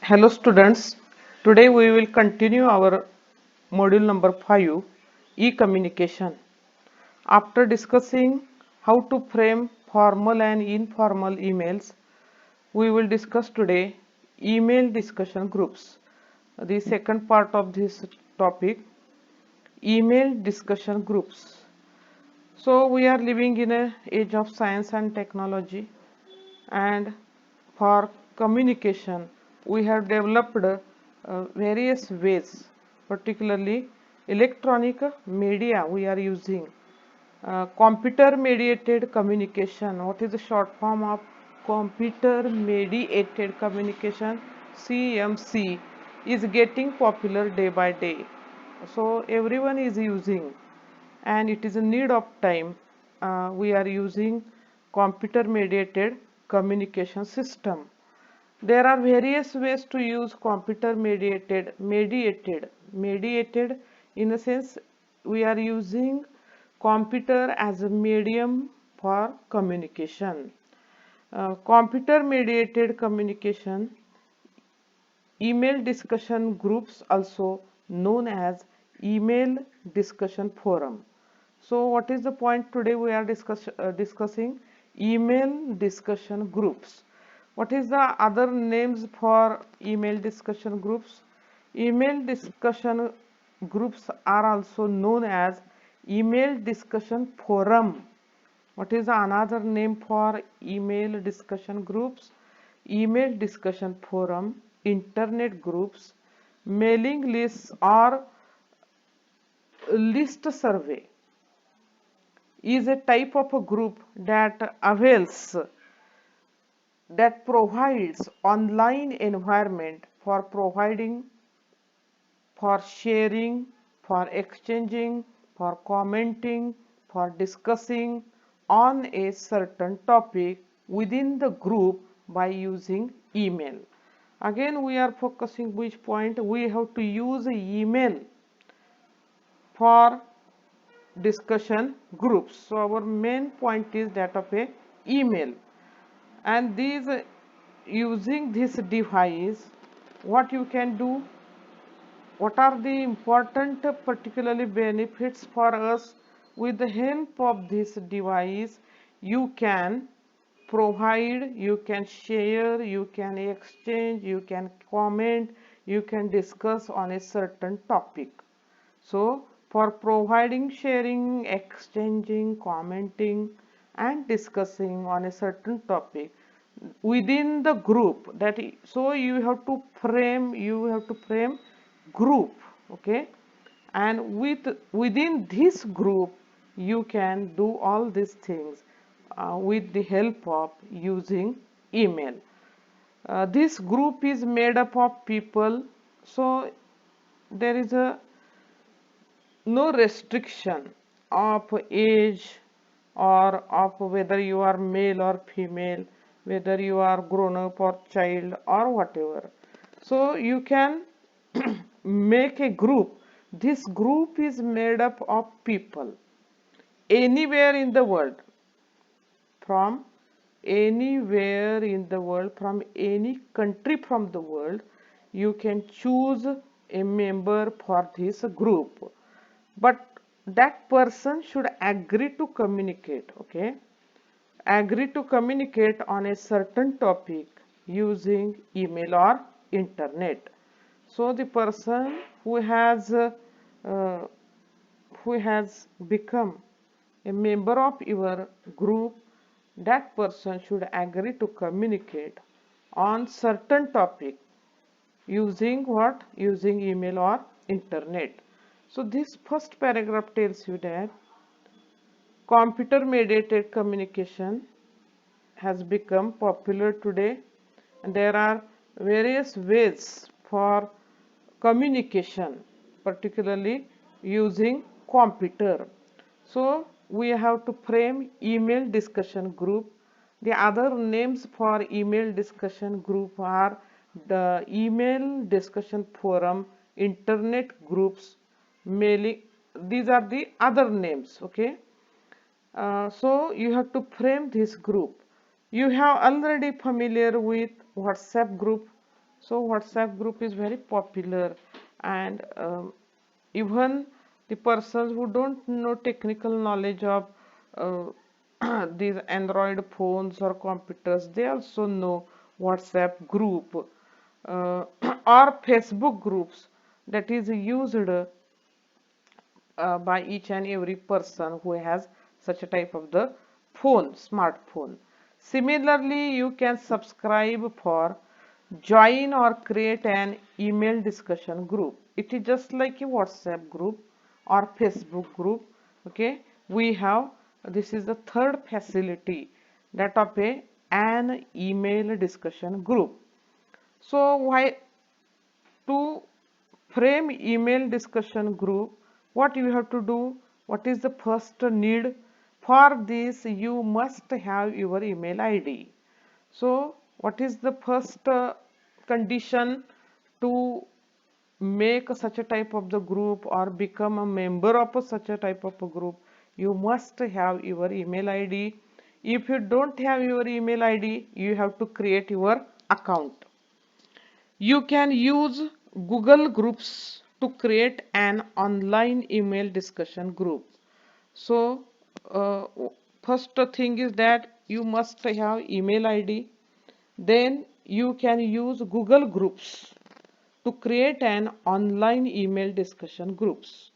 Hello students, today we will continue our module number 5, e-communication. After discussing how to frame formal and informal emails, we will discuss today email discussion groups. The second part of this topic, email discussion groups. So we are living in an age of science and technology, and for communication we have developed various ways, particularly electronic media we are using. Computer mediated communication, what is the short form of computer mediated communication, CMC, is getting popular day by day. So everyone is using, and it is a need of time. We are using computer mediated communication system. There are various ways to use computer mediated in a sense we are using computer as a medium for communication. Computer mediated communication, email discussion groups, also known as email discussion forum. So what is the point today we are discussing? Email discussion groups. What is the other names for email discussion groups? Email discussion groups are also known as email discussion forum. What is another name for email discussion groups? Email discussion forum, internet groups, mailing lists, or list survey is a type of a group that provides online environment for providing, for sharing, for exchanging, for commenting, for discussing on a certain topic within the group by using email. Again, we are focusing which point? We have to use email for discussion groups. So our main point is that of a email, and these using this device, what you can do, what are the important particularly benefits for us? With the help of this device you can provide, you can share, you can exchange, you can comment, you can discuss on a certain topic. So for providing, sharing, exchanging, commenting and discussing on a certain topic within the group, so you have to frame group, okay, and within this group you can do all these things with the help of using email. This group is made up of people, so there is a no restriction of age or of whether you are male or female, whether you are grown up or child or whatever. So you can make a group. This group is made up of people anywhere in the world, from anywhere in the world, from any country from the world. You can choose a member for this group, but that person should agree to communicate, okay, agree to communicate on a certain topic using email or internet. So the person uh, who has become a member of your group, that person should agree to communicate on certain topic using what? Using email or internet. So this first paragraph tells you that computer mediated communication has become popular today, and there are various ways for communication, particularly using computer. So we have to frame email discussion group. The other names for email discussion group are the email discussion forum, internet groups, mailing. These are the other names, okay. So you have to frame this group. You have already familiar with WhatsApp group. So WhatsApp group is very popular, and even the persons who don't know technical knowledge of uh, these Android phones or computers, they also know WhatsApp group or Facebook groups that is used by each and every person who has such a type of the smartphone. Similarly, you can subscribe for join or create an email discussion group. It is just like a WhatsApp group or Facebook group. Okay, we have, this is the third facility, that of an email discussion group. So why to frame email discussion group, what you have to do, what is the first need? For this you must have your email id. So what is the first condition to make such a type of the group or become a member of such a type of a group? You must have your email id. If you don't have your email id, you have to create your account. You can use Google Groups to create an online email discussion group. So, first thing is that you must have email ID. Then you can use Google Groups to create an online email discussion groups.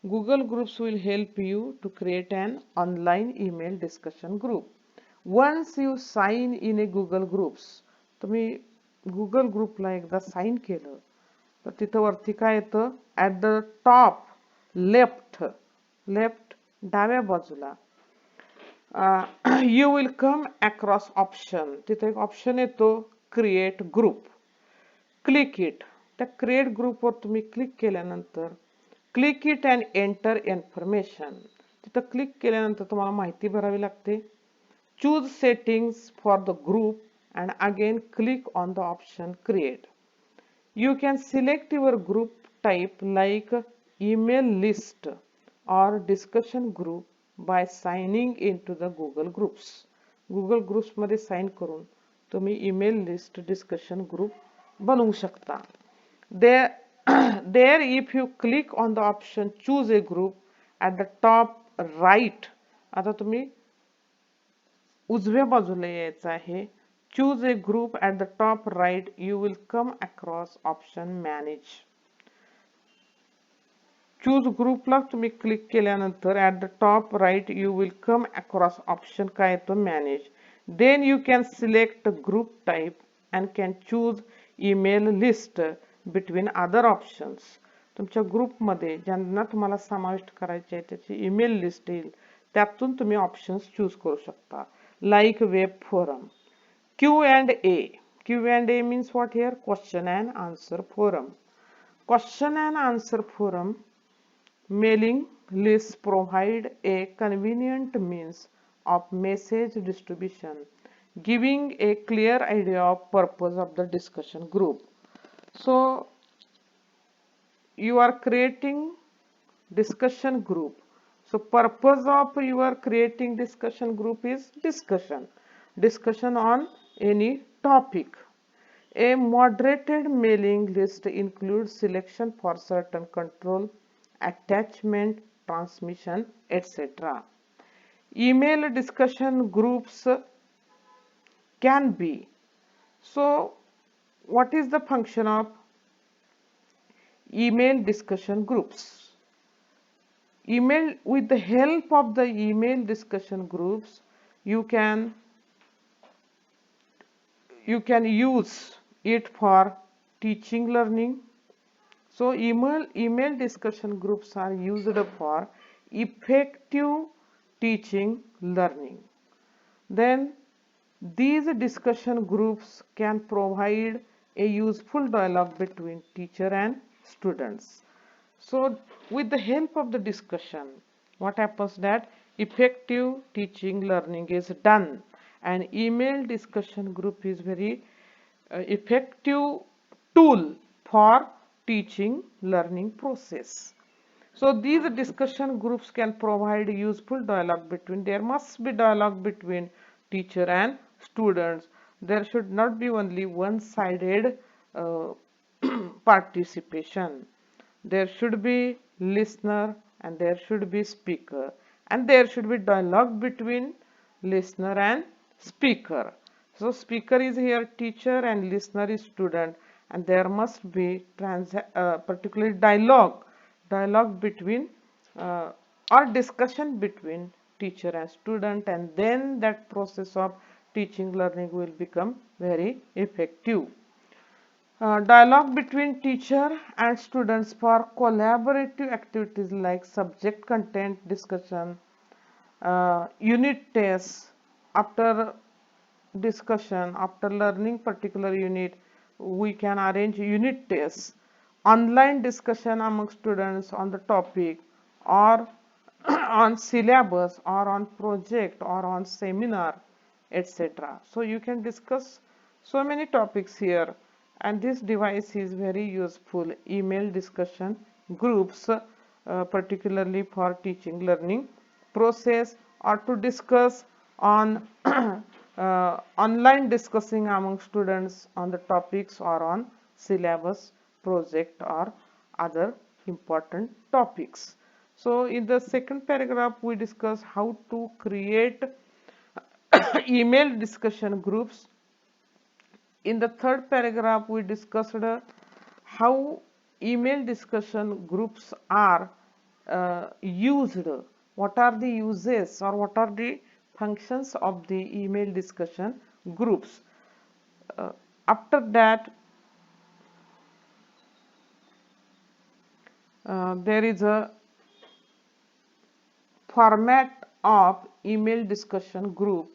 Google Groups will help you to create an online email discussion group. Once you sign in a Google Groups, तुम्ही Google ग्रुपला एकदा sign केलं तर तिथं वरती काय येतं, at the top left डाव्या बाजूला you will come across option, तिथे एक ऑप्शन येतो क्रिएट ग्रुप. Click it. त्या क्रिएट ग्रुपवर तुम्ही क्लिक केल्यानंतर click it and enter information, तिथं क्लिक केल्यानंतर तुम्हाला माहिती भरावी लागते. Choose settings for the group and again click on the option create. You can select your group type like email list or discussion group by signing into the Google Groups. Google Groups मध्ये sign करून तुम्ही email list discussion group बनवू शकता. There if you click on the option choose a group at the top right, आता तुम्ही उजव्या बाजूला यायचं आहे. Choose a group at the top right, you will come across option manage. Choose group ला तुम्ही click केल्यानंतर at the top right you will come across option काय येतो manage. Then you can select group type and can choose email list between other options. तुमच्या ग्रुपमध्ये ज्यांना तुम्हाला समाविष्ट करायचे आहे त्याची ईमेल लिस्ट येईल, त्यातून तुम्ही ऑप्शन्स चूज करू शकता. Like web forum. Q&A. Q&A means what here? Question and answer forum. Question and answer forum mailing lists provide a convenient means of message distribution, giving a clear idea of purpose of the discussion group. So you are creating discussion group. So purpose of your creating discussion group is discussion on any topic. A moderated mailing list includes selection for certain control, attachment, transmission, etc. Email discussion groups can be. So what is the function of email discussion groups? Email, with the help of the email discussion groups, you can use it for teaching learning. So email discussion groups are used for effective teaching learning. Then these discussion groups can provide a useful dialogue between teacher and students. So with the help of the discussion, what happens that effective teaching learning is done. An email discussion group is very effective tool for teaching learning process. So these discussion groups can provide useful dialogue between, there must be dialogue between teacher and students. There should not be only one-sided uh, participation. There should be listener and there should be speaker, and there should be dialogue between listener and speaker. So speaker is here teacher and listener is student, and there must be particularly dialogue between uh, or discussion between teacher and student, and then that process of teaching learning will become very effective. Dialogue between teacher and students for collaborative activities like subject content discussion, unit tests. After discussion, after learning particular unit, we can arrange unit tests, online discussion among students on the topic, or on syllabus, or on project, or on seminar, etc. So you can discuss so many topics here, and this device is very useful. Email discussion groups, particularly for teaching learning process, or to discuss on online discussing among students on the topics or on syllabus, project, or other important topics. So in the second paragraph we discuss how to create email discussion groups. In the third paragraph we discussed how email discussion groups are used, what are the uses or what are the functions of the email discussion groups. After that, there is a format of email discussion group,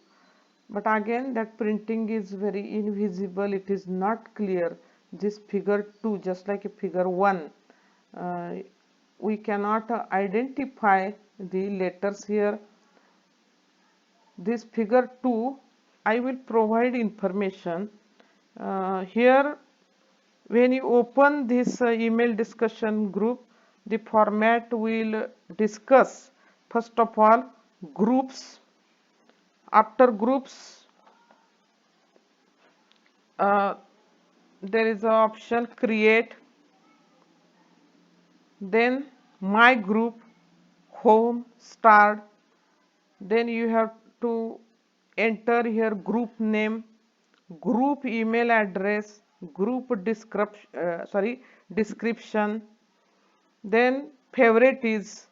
but again that printing is very invisible, it is not clear. This figure 2, just like a figure 1, uh, we cannot identify the letters here. This figure 2, I will provide information here. When you open this email discussion group, the format will discuss first of all groups. After groups, uh, there is an option create, then my group, home, start. Then you have to enter here group name, group email address, group description. Then favorite is,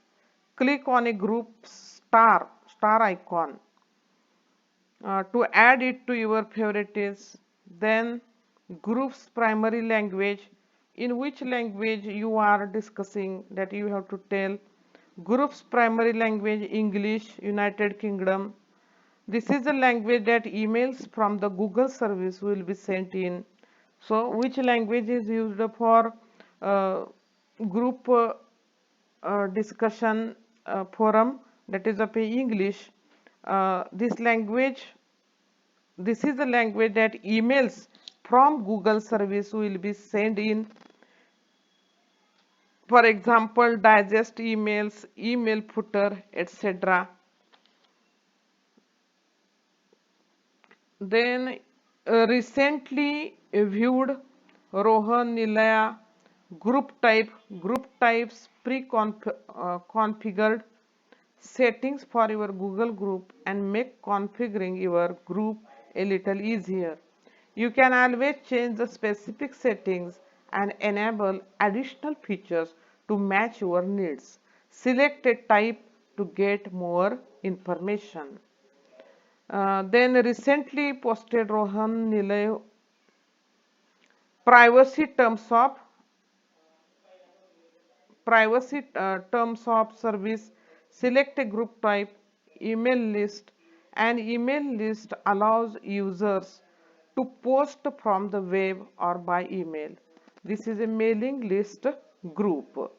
click on a group star icon to add it to your favorites. Then group's primary language, in which language you are discussing, that you have to tell. Group's primary language English, United Kingdom. This is the language that emails from the Google service will be sent in. So which language is used for group discussion forum, that is of English. This is the language that emails from Google service will be sent in. For example, digest emails, email footer, etc. Then recently viewed, Rohan, Nilaya, group types pre-configured, settings for your Google group, and make configuring your group a little easier. You can always change the specific settings and enable additional features to match your needs. Select a type to get more information. Then recently posted Rohan Nilay, privacy terms of terms of service. Select a group type, email list. An email list allows users to post from the web or by email. This is a mailing list group.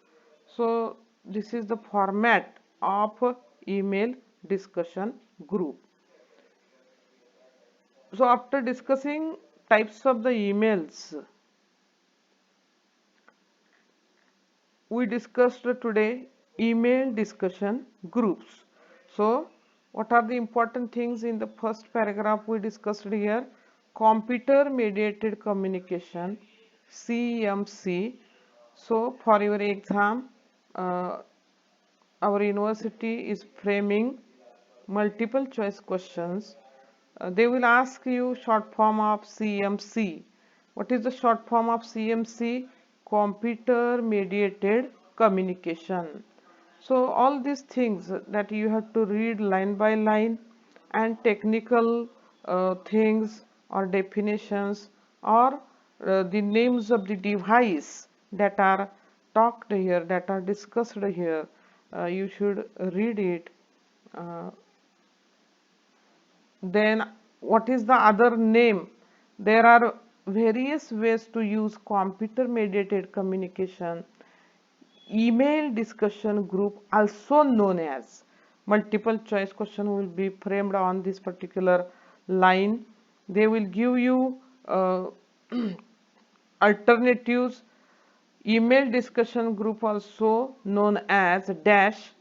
So this is the format of email discussion group. So after discussing types of the emails, we discussed today email discussion groups. So what are the important things in the first paragraph we discussed here? Computer mediated communication, CMC. So for your exam, our university is framing multiple choice questions. They will ask you short form of CMC. What is the short form of CMC? Computer mediated communication. So all these things that you have to read line by line, and technical things or definitions, or the names of the device that are talked here, that are discussed here, you should read it. uh, then what is the other name? There are various ways to use computer mediated communication. Email discussion group, also known as, multiple choice question will be framed on this particular line. They will give you alternatives. Email discussion group, also known as dash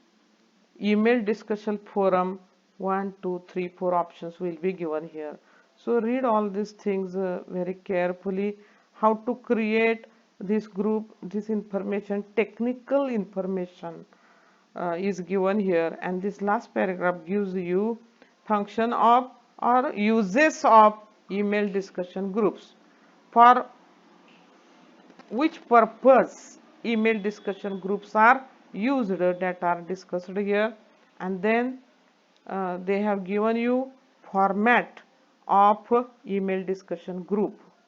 email discussion forum. 1 2 3 4 options will be given here. So read all these things very carefully. How to create this group, this information, technical information is given here, and this last paragraph gives you function of or uses of email discussion groups. For which purpose email discussion groups are used, that are discussed here. And then they have given you format of email discussion group.